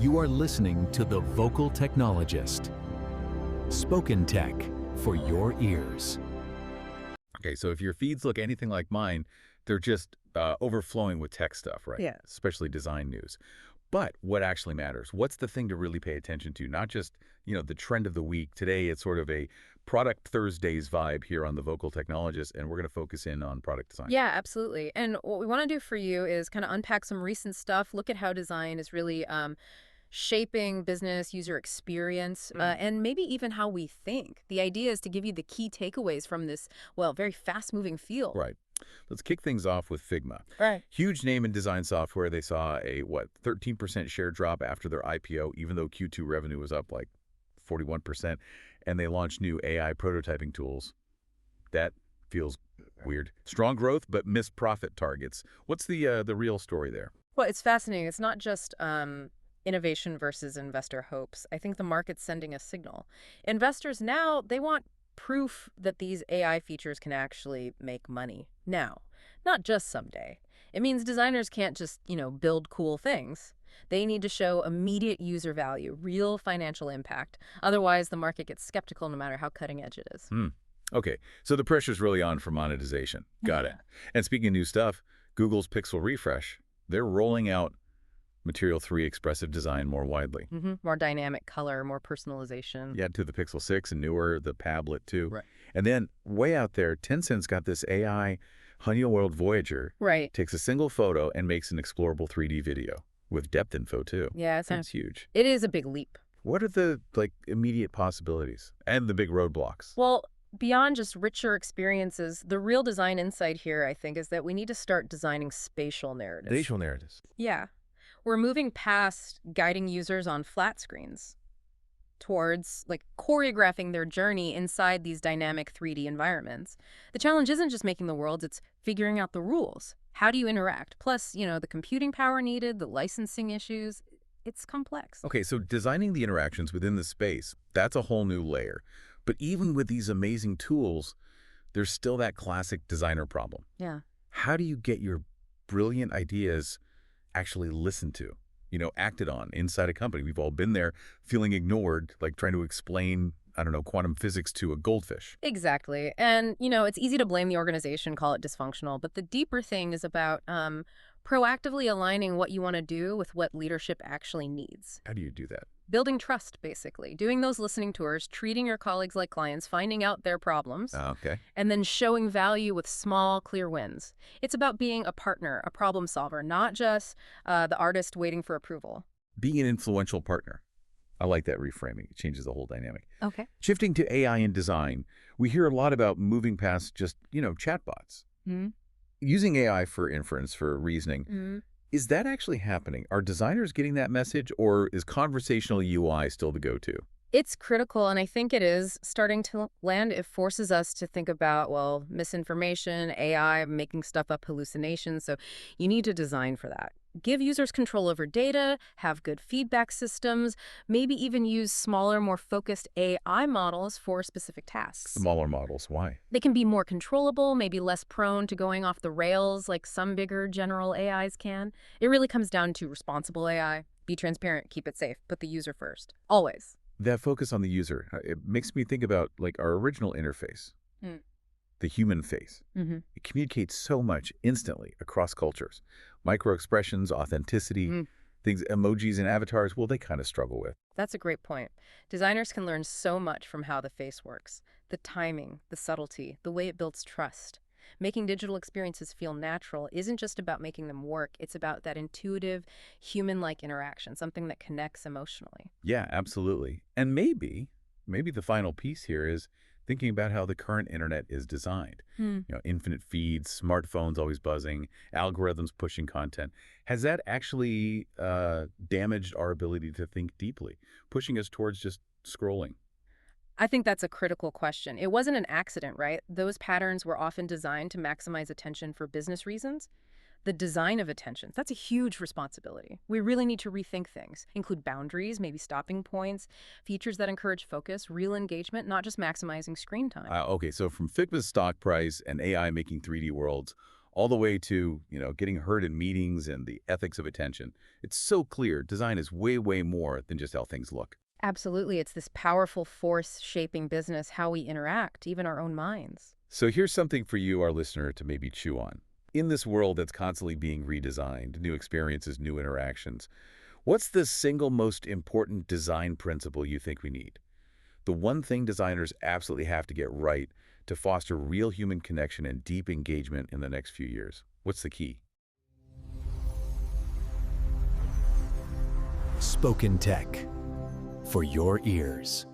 You are listening to The Vocal Technologist. Spoken tech for your ears. Okay, so if your feeds look anything like mine, they're just overflowing with tech stuff, right? Yeah. Especially design news. But what actually matters? What's the thing to really pay attention to? Not just, the trend of the week. Today, it's sort of a Product Thursdays vibe here on The Vocal Technologist, and we're going to focus in on product design. Yeah, absolutely. And what we want to do for you is kind of unpack some recent stuff, look at how design is really shaping business user experience, and maybe even how we think. The idea is to give you the key takeaways from this, well, very fast-moving field. Right. Let's kick things off with Figma. Right. Huge name in design software. They saw a, 13% share drop after their IPO, even though Q2 revenue was up like 41%. And they launched new AI prototyping tools. That feels weird. Strong growth, but missed profit targets. What's the real story there? Well, it's fascinating. It's not just innovation versus investor hopes. I think the market's sending a signal. Investors now, they want proof that these AI features can actually make money now, not just someday. It means designers can't just, build cool things. They need to show immediate user value, real financial impact. Otherwise, the market gets skeptical no matter how cutting edge it is. Okay, so the pressure's really on for monetization. Got it. And speaking of new stuff, Google's Pixel Refresh, they're rolling out Material 3 expressive design more widely. More dynamic color, more personalization. Yeah, to the Pixel 6 and newer, the Pablet too. Right. And then way out there, Tencent's got this AI Honey World Voyager. Right. Takes a single photo and makes an explorable 3D video with depth info too. Yeah, That's huge. It is a big leap. What are the immediate possibilities and the big roadblocks? Well, beyond just richer experiences, the real design insight here, I think, is that we need to start designing spatial narratives. Spatial narratives. Yeah. We're moving past guiding users on flat screens towards choreographing their journey inside these dynamic 3D environments. The challenge isn't just making the worlds, it's figuring out the rules. How do you interact? Plus, the computing power needed, the licensing issues. It's complex. Okay, so designing the interactions within the space, that's a whole new layer. But even with these amazing tools, there's still that classic designer problem. Yeah. How do you get your brilliant ideas actually listened to, acted on inside a company? We've all been there feeling ignored, like trying to explain, quantum physics to a goldfish. Exactly. And, it's easy to blame the organization, call it dysfunctional, but the deeper thing is about proactively aligning what you want to do with what leadership actually needs. How do you do that? Building trust, basically. Doing those listening tours, treating your colleagues like clients, finding out their problems, Okay. and then showing value with small, clear wins. It's about being a partner, a problem solver, not just the artist waiting for approval. Being an influential partner. I like that reframing. It changes the whole dynamic. Okay. Shifting to AI in design, we hear a lot about moving past just, chatbots. Using AI for inference, for reasoning. Is that actually happening? Are designers getting that message, or is conversational UI still the go-to? It's critical, and I think it is starting to land. It forces us to think about, misinformation, AI, making stuff up, hallucinations. So you need to design for that. Give users control over data, have good feedback systems, maybe even use smaller, more focused AI models for specific tasks. Smaller models, why? They can be more controllable, maybe less prone to going off the rails like some bigger general AIs can. It really comes down to responsible AI. Be transparent, keep it safe, put the user first. Always. That focus on the user, it makes me think about our original interface, the human face. It communicates so much instantly across cultures. Micro-expressions, authenticity, things, emojis and avatars, they kind of struggle with. That's a great point. Designers can learn so much from how the face works. The timing, the subtlety, the way it builds trust. Making digital experiences feel natural isn't just about making them work. It's about that intuitive, human-like interaction, something that connects emotionally. Yeah, absolutely. And maybe the final piece here is thinking about how the current internet is designed. Infinite feeds, smartphones always buzzing, algorithms pushing content. Has that actually damaged our ability to think deeply, pushing us towards just scrolling? I think that's a critical question. It wasn't an accident, right? Those patterns were often designed to maximize attention for business reasons. The design of attention, that's a huge responsibility. We really need to rethink things, include boundaries, maybe stopping points, features that encourage focus, real engagement, not just maximizing screen time. Okay, so from Figma's stock price and AI making 3D worlds all the way to, getting heard in meetings and the ethics of attention. It's so clear design is way, way more than just how things look. Absolutely. It's this powerful force shaping business, how we interact, even our own minds. So here's something for you, our listener, to maybe chew on. In this world that's constantly being redesigned, new experiences, new interactions, what's the single most important design principle you think we need? The one thing designers absolutely have to get right to foster real human connection and deep engagement in the next few years. What's the key? Spoken Tech for your ears.